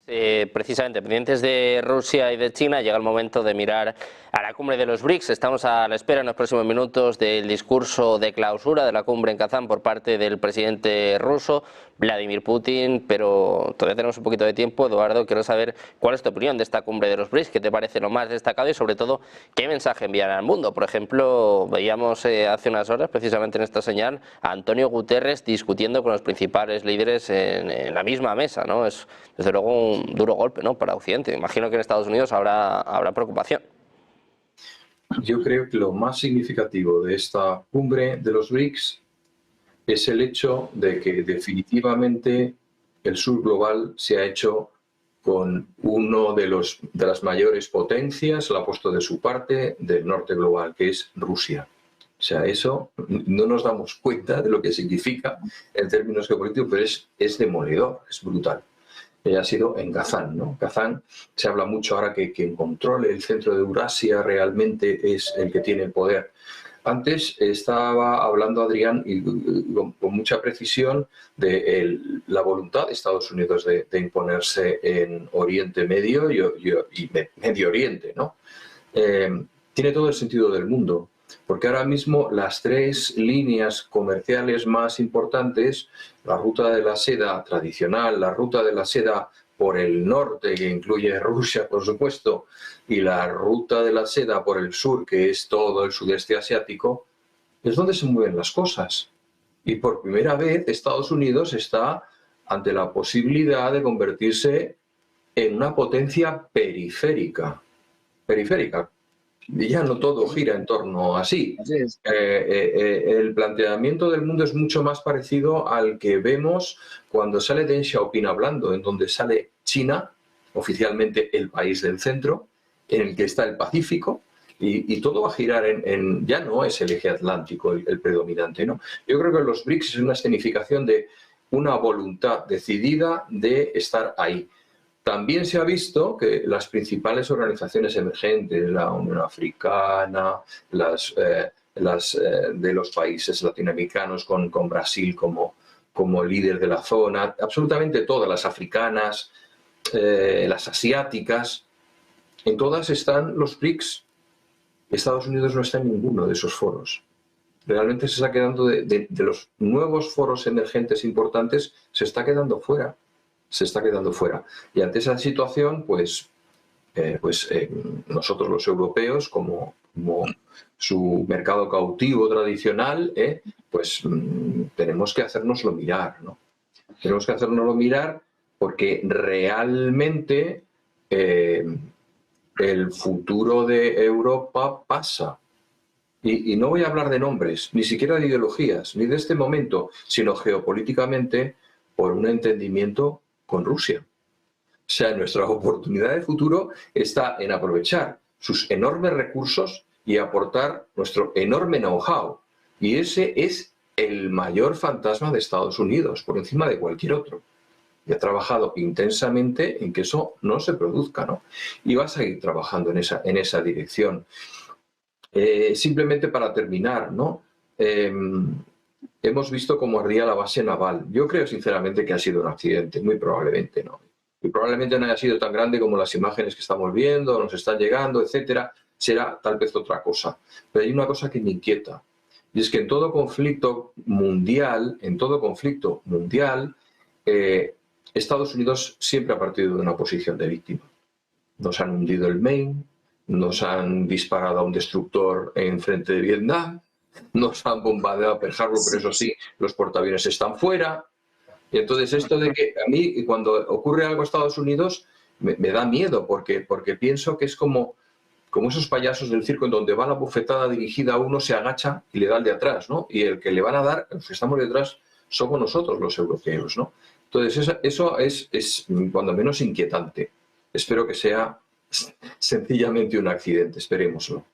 Precisamente, pendientes de Rusia y de China, llega el momento de mirar a la cumbre de los BRICS. Estamos a la espera en los próximos minutos del discurso de clausura de la cumbre en Kazán por parte del presidente ruso, Vladimir Putin, pero todavía tenemos un poquito de tiempo. Eduardo, quiero saber cuál es tu opinión de esta cumbre de los BRICS, qué te parece lo más destacado y sobre todo qué mensaje enviar al mundo. Por ejemplo, veíamos hace unas horas, precisamente en esta señal, a Antonio Guterres discutiendo con los principales líderes en la misma mesa, ¿no? Es desde luego un duro golpe, ¿no?, para Occidente. Imagino que en Estados Unidos habrá preocupación. Yo creo que lo más significativo de esta cumbre de los BRICS es el hecho de que definitivamente el sur global se ha hecho con uno de las mayores potencias, lo ha puesto de su parte, del norte global, que es Rusia. O sea, eso no nos damos cuenta de lo que significa en términos geopolíticos, pero es demoledor, es brutal. Ha sido en Kazán, ¿no? Kazán, se habla mucho ahora que quien controle el centro de Eurasia realmente es el que tiene el poder. Antes estaba hablando Adrián y con mucha precisión de la voluntad de Estados Unidos de imponerse en Oriente Medio y Medio Oriente, ¿no? Tiene todo el sentido del mundo, porque ahora mismo las tres líneas comerciales más importantes, la ruta de la seda tradicional, la ruta de la seda por el norte, que incluye Rusia, por supuesto, y la ruta de la seda por el sur, que es todo el sudeste asiático, es donde se mueven las cosas. Y por primera vez Estados Unidos está ante la posibilidad de convertirse en una potencia periférica. Y ya no todo gira en torno así. Así es. El planteamiento del mundo es mucho más parecido al que vemos cuando sale Deng Xiaoping hablando, en donde sale China, oficialmente el país del centro, en el que está el Pacífico, y todo va a girar ya no es el eje atlántico el predominante, ¿no? Yo creo que los BRICS es una escenificación de una voluntad decidida de estar ahí. También se ha visto que las principales organizaciones emergentes, la Unión Africana, las de los países latinoamericanos con Brasil como líder de la zona, absolutamente todas, las africanas, las asiáticas, en todas están los BRICS. Estados Unidos no está en ninguno de esos foros. Realmente se está quedando de los nuevos foros emergentes importantes, se está quedando fuera. Se está quedando fuera. Y ante esa situación, nosotros los europeos, como su mercado cautivo tradicional, tenemos que hacérnoslo mirar, ¿no? Tenemos que hacérnoslo mirar porque realmente el futuro de Europa pasa. Y no voy a hablar de nombres, ni siquiera de ideologías, ni de este momento, sino geopolíticamente por un entendimiento con Rusia. O sea, nuestra oportunidad de futuro está en aprovechar sus enormes recursos y aportar nuestro enorme know-how. Y ese es el mayor fantasma de Estados Unidos, por encima de cualquier otro. Y ha trabajado intensamente en que eso no se produzca, ¿no? Y va a seguir trabajando en esa dirección. Simplemente para terminar, ¿no? Hemos visto cómo ardía la base naval. Yo creo sinceramente que ha sido un accidente, muy probablemente, ¿no? Y probablemente no haya sido tan grande como las imágenes que estamos viendo, nos están llegando, etcétera. Será tal vez otra cosa. Pero hay una cosa que me inquieta. Y es que en todo conflicto mundial, Estados Unidos siempre ha partido de una posición de víctima. Nos han hundido el Maine, nos han disparado a un destructor en frente de Vietnam, nos han bombardeado Pearl Harbor, pero eso sí, los portaaviones están fuera. Y entonces esto de que a mí, cuando ocurre algo en Estados Unidos, me da miedo, porque pienso que es como esos payasos del circo en donde va la bofetada dirigida a uno, se agacha y le da al de atrás, ¿no? Y el que le van a dar, los que estamos detrás, somos nosotros los europeos, ¿no? Entonces eso es cuando menos inquietante. Espero que sea sencillamente un accidente, esperémoslo.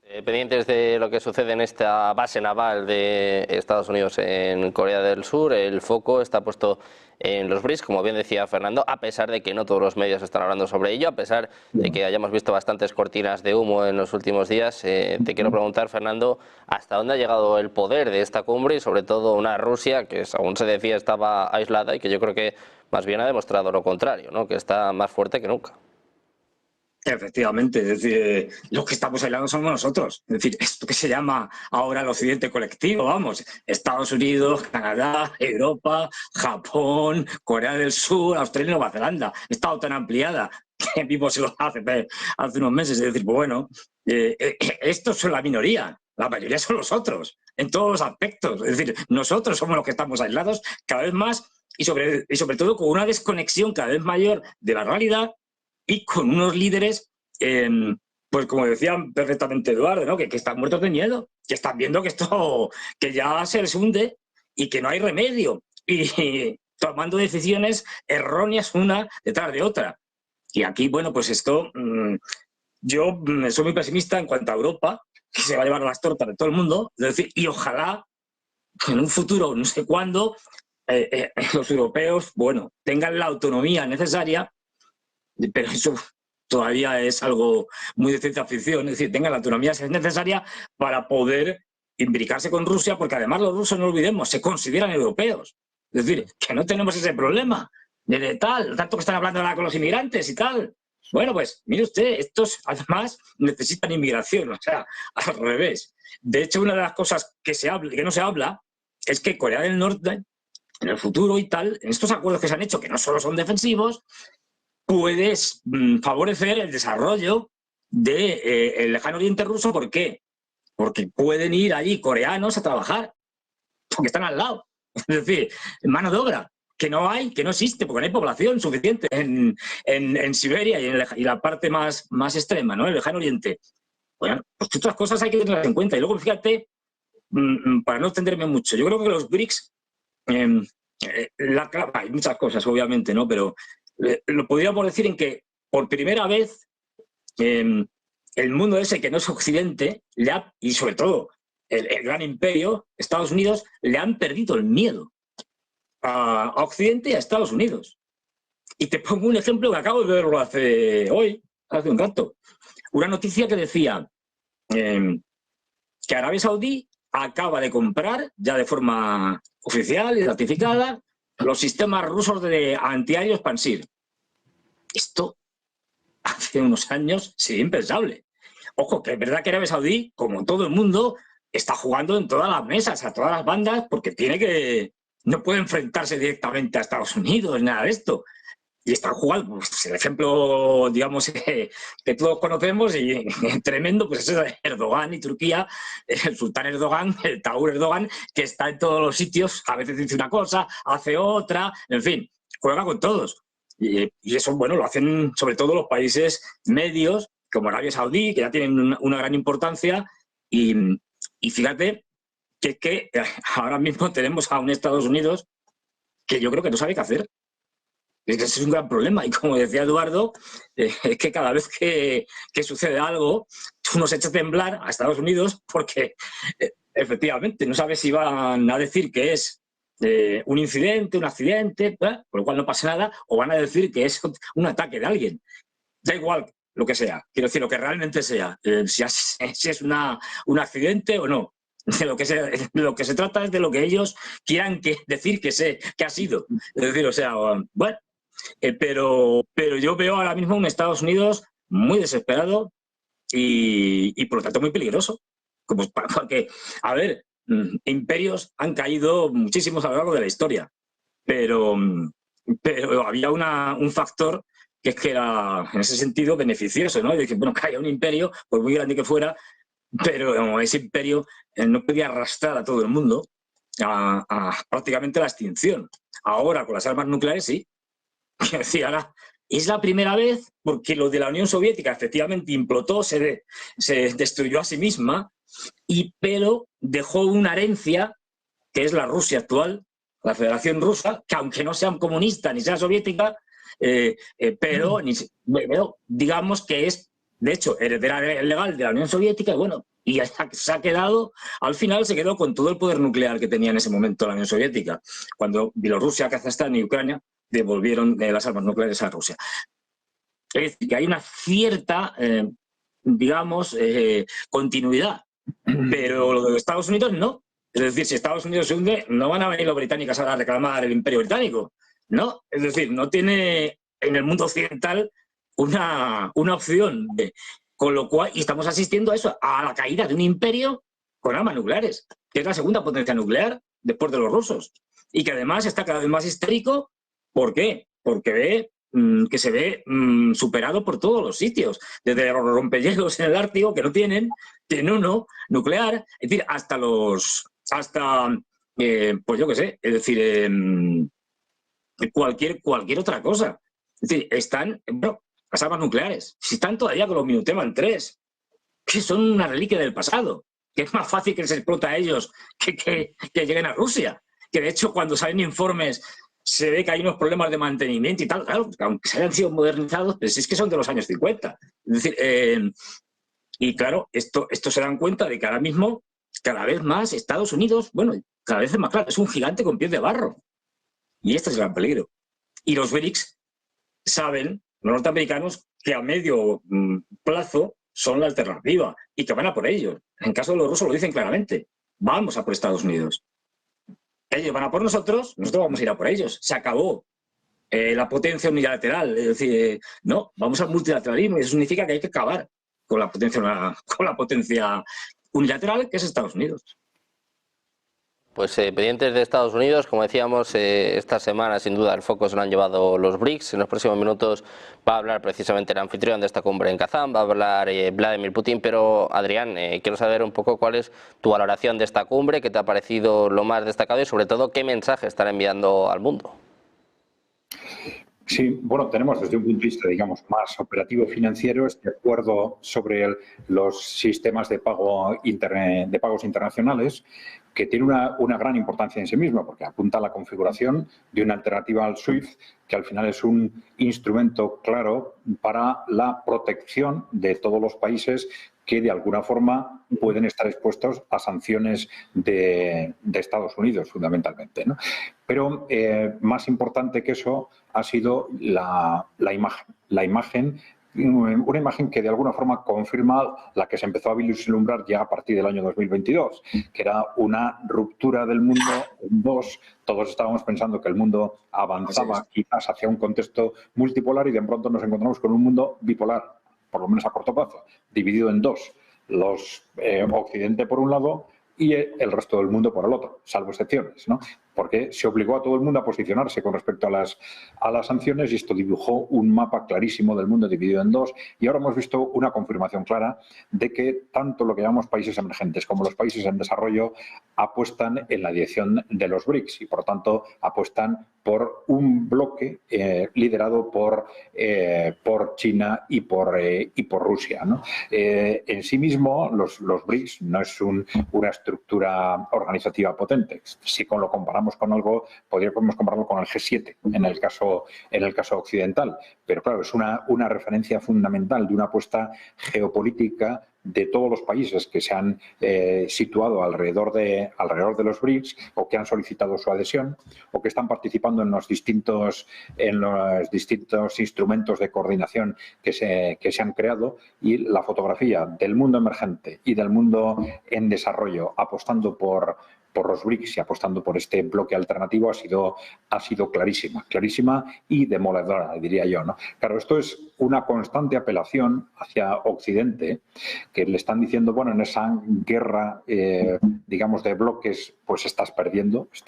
Pendientes de lo que sucede en esta base naval de Estados Unidos en Corea del Sur, el foco está puesto en los BRICS, como bien decía Fernando, a pesar de que no todos los medios están hablando sobre ello, a pesar de que hayamos visto bastantes cortinas de humo en los últimos días. Te quiero preguntar, Fernando, ¿hasta dónde ha llegado el poder de esta cumbre y sobre todo una Rusia que, según se decía, estaba aislada y que yo creo que más bien ha demostrado lo contrario, ¿no?, que está más fuerte que nunca? Efectivamente, es decir, los que estamos aislados somos nosotros. Es decir, esto que se llama ahora el occidente colectivo, vamos, Estados Unidos, Canadá, Europa, Japón, Corea del Sur, Australia y Nueva Zelanda. Ha estado tan ampliada que mismo se lo hace unos meses. Es decir, pues bueno, estos son la minoría, la mayoría son los otros, en todos los aspectos. Es decir, nosotros somos los que estamos aislados cada vez más y sobre todo con una desconexión cada vez mayor de la realidad, y con unos líderes, pues como decía perfectamente Eduardo, ¿no?, que están muertos de miedo, que están viendo que esto que ya se les hunde y que no hay remedio, y tomando decisiones erróneas una detrás de otra. Y aquí, bueno, pues esto, yo soy muy pesimista en cuanto a Europa, que se va a llevar las tortas de todo el mundo, es decir, y ojalá en un futuro, no sé cuándo, los europeos, bueno, tengan la autonomía necesaria, pero eso todavía es algo muy de ciencia ficción, es decir, tengan la autonomía necesaria para poder imbricarse con Rusia, porque además los rusos, no olvidemos, se consideran europeos. Es decir, que no tenemos ese problema de tanto que están hablando ahora con los inmigrantes y tal. Bueno, pues mire usted, estos además necesitan inmigración, o sea, al revés. De hecho, una de las cosas que no se habla es que Corea del Norte, en el futuro y tal, en estos acuerdos que se han hecho, que no solo son defensivos, puedes favorecer el desarrollo del lejano oriente ruso. ¿Por qué? Porque pueden ir allí coreanos a trabajar, porque están al lado. Es decir, mano de obra, que no existe, porque no hay población suficiente en Siberia y la parte más extrema, ¿no?, el lejano oriente. Bueno, pues otras cosas hay que tenerlas en cuenta. Y luego, fíjate, para no extenderme mucho, yo creo que los BRICS, hay muchas cosas, obviamente, ¿no?, pero lo podríamos decir en que por primera vez el mundo ese que no es Occidente y sobre todo el gran imperio, Estados Unidos, le han perdido el miedo a Occidente y a Estados Unidos. Y te pongo un ejemplo que acabo de verlo hace un rato. Una noticia que decía que Arabia Saudí acaba de comprar, ya de forma oficial y ratificada, los sistemas rusos de antiaéreo Pansir. Esto hace unos años sería impensable. Ojo, que es verdad que Arabia Saudí, como todo el mundo, está jugando en todas las mesas, a todas las bandas, porque no puede enfrentarse directamente a Estados Unidos, nada de esto. Y están jugando, pues, el ejemplo, digamos, que todos conocemos y tremendo, pues es Erdogan y Turquía, el sultán Erdogan, el Taur Erdogan, que está en todos los sitios, a veces dice una cosa, hace otra, en fin, juega con todos. Y eso, bueno, lo hacen sobre todo los países medios, como Arabia Saudí, que ya tienen una gran importancia, y fíjate que ahora mismo tenemos a un Estados Unidos que yo creo que no sabe qué hacer. Ese es un gran problema, y como decía Eduardo, es que cada vez que sucede algo, uno se echa a temblar a Estados Unidos porque efectivamente no sabe si van a decir que es un incidente, un accidente, por lo cual no pasa nada, o van a decir que es un ataque de alguien. Da igual lo que sea, quiero decir, lo que realmente sea, si es un accidente o no. De lo que se trata es de lo que ellos quieran decir que ha sido. Es decir, o sea, bueno, pero yo veo ahora mismo un Estados Unidos muy desesperado y por lo tanto muy peligroso. Porque, a ver, imperios han caído muchísimos a lo largo de la historia, pero había un factor que es que era, en ese sentido, beneficioso, ¿no? Y decir, bueno, caía un imperio, por muy grande que fuera, pero ese imperio no podía arrastrar a todo el mundo a prácticamente la extinción. Ahora, con las armas nucleares, sí. Quiero decir, ahora es la primera vez, porque lo de la Unión Soviética efectivamente implotó, se destruyó a sí misma, pero dejó una herencia, que es la Rusia actual, la Federación Rusa, que aunque no sea comunista ni sea soviética, pero digamos que es, de hecho, heredera legal de la Unión Soviética, y bueno, Y se ha quedado, al final se quedó con todo el poder nuclear que tenía en ese momento la Unión Soviética, cuando Bielorrusia, Kazajstán y Ucrania devolvieron las armas nucleares a Rusia. Es decir, que hay una cierta, digamos, continuidad, pero lo de Estados Unidos no. Es decir, si Estados Unidos se hunde, no van a venir los británicos a reclamar el Imperio Británico, ¿no? Es decir, no tiene en el mundo occidental una opción de... Con lo cual, y estamos asistiendo a eso, a la caída de un imperio con armas nucleares, que es la segunda potencia nuclear después de los rusos. Y que además está cada vez más histérico. ¿Por qué? Porque ve que se ve superado por todos los sitios. Desde los rompehielos en el Ártico, que no tienen uno, nuclear, es decir, hasta pues yo qué sé, es decir, cualquier otra cosa. Es decir, están... Bueno, las armas nucleares, si están todavía con los Minuteman 3, que son una reliquia del pasado, que es más fácil que les explote a ellos que lleguen a Rusia. Que de hecho, cuando salen informes, se ve que hay unos problemas de mantenimiento y tal. Claro, aunque se hayan sido modernizados, pues es que son de los años 50. Es decir, y claro, esto se dan cuenta de que ahora mismo, cada vez más, Estados Unidos, bueno, cada vez es más claro, es un gigante con pies de barro. Y este es el gran peligro. Y los BRICS saben, los norteamericanos, que a medio plazo son la alternativa y que van a por ellos. En caso de los rusos lo dicen claramente. Vamos a por Estados Unidos. Ellos van a por nosotros vamos a ir a por ellos. Se acabó la potencia unilateral. Es decir, no, vamos al multilateralismo y eso significa que hay que acabar con la potencia unilateral que es Estados Unidos. Pues pendientes de Estados Unidos, como decíamos, esta semana sin duda el foco se lo han llevado los BRICS. En los próximos minutos va a hablar precisamente el anfitrión de esta cumbre en Kazán, va a hablar Vladimir Putin. Pero Adrián, quiero saber un poco cuál es tu valoración de esta cumbre, qué te ha parecido lo más destacado y sobre todo qué mensaje están enviando al mundo. Sí, bueno, tenemos desde un punto de vista, digamos, más operativo financiero este acuerdo sobre los sistemas de pagos internacionales, que tiene una gran importancia en sí mismo, porque apunta a la configuración de una alternativa al SWIFT, que al final es un instrumento claro para la protección de todos los países que de alguna forma pueden estar expuestos a sanciones de Estados Unidos, fundamentalmente, ¿no? Pero más importante que eso ha sido la imagen, una imagen que de alguna forma confirma la que se empezó a vislumbrar ya a partir del año 2022, que era una ruptura del mundo en dos. Todos estábamos pensando que el mundo avanzaba quizás hacia un contexto multipolar y de pronto nos encontramos con un mundo bipolar, por lo menos a corto plazo, dividido en dos. Occidente por un lado y el resto del mundo por el otro, salvo excepciones, ¿no? Porque se obligó a todo el mundo a posicionarse con respecto a las sanciones y esto dibujó un mapa clarísimo del mundo dividido en dos y ahora hemos visto una confirmación clara de que tanto lo que llamamos países emergentes como los países en desarrollo apuestan en la dirección de los BRICS y por tanto apuestan por un bloque liderado por China y por Rusia, ¿no? En sí mismo los BRICS no es una estructura organizativa potente. Si lo comparamos con algo, podríamos compararlo con el G7 en el caso occidental, pero claro, es una referencia fundamental de una apuesta geopolítica de todos los países que se han situado alrededor de los BRICS o que han solicitado su adhesión o que están participando en los distintos instrumentos de coordinación que se han creado y la fotografía del mundo emergente y del mundo en desarrollo apostando por los BRICS y apostando por este bloque alternativo ha sido clarísima y demoledora, diría yo, ¿no? Claro, esto es una constante apelación hacia Occidente, que le están diciendo, bueno, en esa guerra, digamos, de bloques, pues estás perdiendo, pues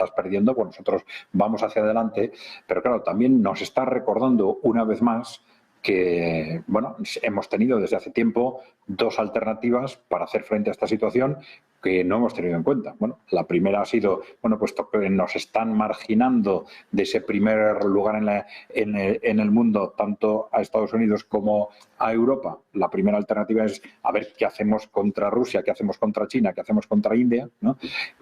nosotros vamos hacia adelante, pero claro, también nos está recordando una vez más que, bueno, hemos tenido desde hace tiempo dos alternativas para hacer frente a esta situación que no hemos tenido en cuenta. Bueno, la primera ha sido, bueno, puesto que nos están marginando de ese primer lugar en el mundo, tanto a Estados Unidos como a Europa. La primera alternativa es a ver qué hacemos contra Rusia, qué hacemos contra China, qué hacemos contra India, ¿no?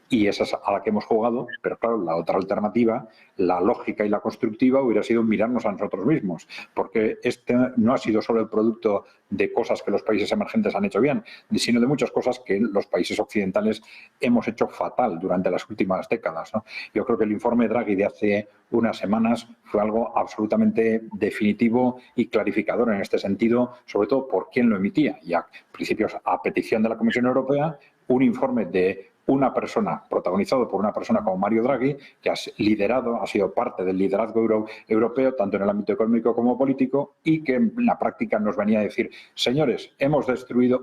Y esa es a la que hemos jugado, pero claro, la otra alternativa, la lógica y la constructiva, hubiera sido mirarnos a nosotros mismos, porque este no ha sido solo el producto de cosas que los países emergentes han hecho bien, sino de muchas cosas que los países occidentales hemos hecho fatal durante las últimas décadas, ¿no? Yo creo que el informe Draghi de hace unas semanas fue algo absolutamente definitivo y clarificador en este sentido, sobre todo por quién lo emitía. Y a principios, a petición de la Comisión Europea, un informe de una persona, protagonizado por una persona como Mario Draghi, que ha sido parte del liderazgo europeo, tanto en el ámbito económico como político, y que en la práctica nos venía a decir, señores,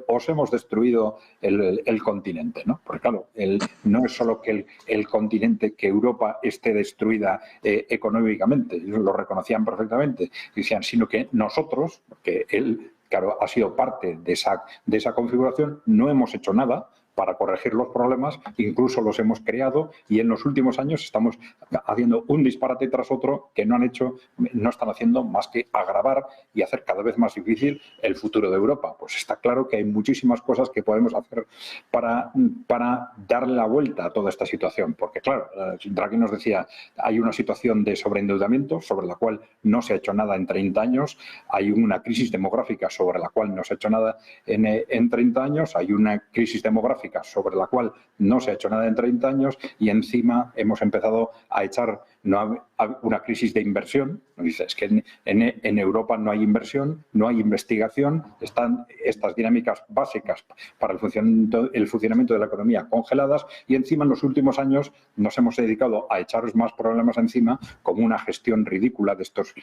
os hemos destruido el continente, ¿no? Porque claro, no es solo que el continente, que Europa esté destruida económicamente, ellos lo reconocían perfectamente, decían, sino que nosotros, que él, claro, ha sido parte de esa configuración, no hemos hecho nada para corregir los problemas, incluso los hemos creado, y en los últimos años estamos haciendo un disparate tras otro que no están haciendo más que agravar y hacer cada vez más difícil el futuro de Europa. Pues está claro que hay muchísimas cosas que podemos hacer para darle la vuelta a toda esta situación, porque claro, Draghi nos decía, hay una situación de sobreendeudamiento sobre la cual no se ha hecho nada en 30 años, hay una crisis demográfica sobre la cual no se ha hecho nada en 30 años, hay una crisis demográfica sobre la cual no se ha hecho nada en 30 años y encima hemos empezado a echar una crisis de inversión. Dice, es que en Europa no hay inversión, no hay investigación, están estas dinámicas básicas para el funcionamiento de la economía congeladas y encima en los últimos años nos hemos dedicado a echaros más problemas encima, como una gestión ridícula de estos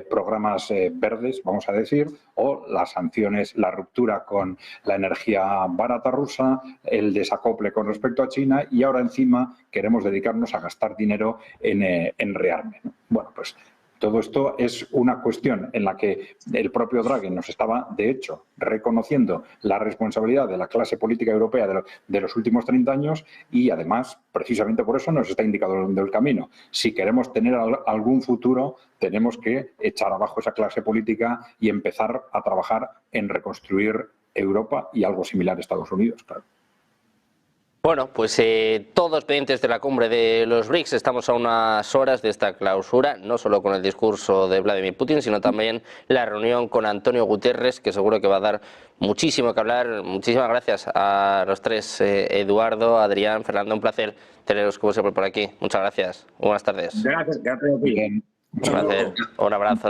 programas verdes, vamos a decir, o las sanciones, la ruptura con la energía barata rusa, el desacople con respecto a China y ahora encima queremos dedicarnos a gastar dinero en rearme, ¿no? Bueno, pues todo esto es una cuestión en la que el propio Draghi nos estaba, de hecho, reconociendo la responsabilidad de la clase política europea de los últimos 30 años y, además, precisamente por eso nos está indicando el camino. Si queremos tener algún futuro, tenemos que echar abajo esa clase política y empezar a trabajar en reconstruir Europa y algo similar a Estados Unidos, claro. Bueno, pues todos pendientes de la cumbre de los BRICS, estamos a unas horas de esta clausura, no solo con el discurso de Vladimir Putin, sino también la reunión con Antonio Guterres, que seguro que va a dar muchísimo que hablar. Muchísimas gracias a los tres, Eduardo, Adrián, Fernando, un placer teneros como siempre por aquí. Muchas gracias, buenas tardes. Gracias, Un placer, un abrazo.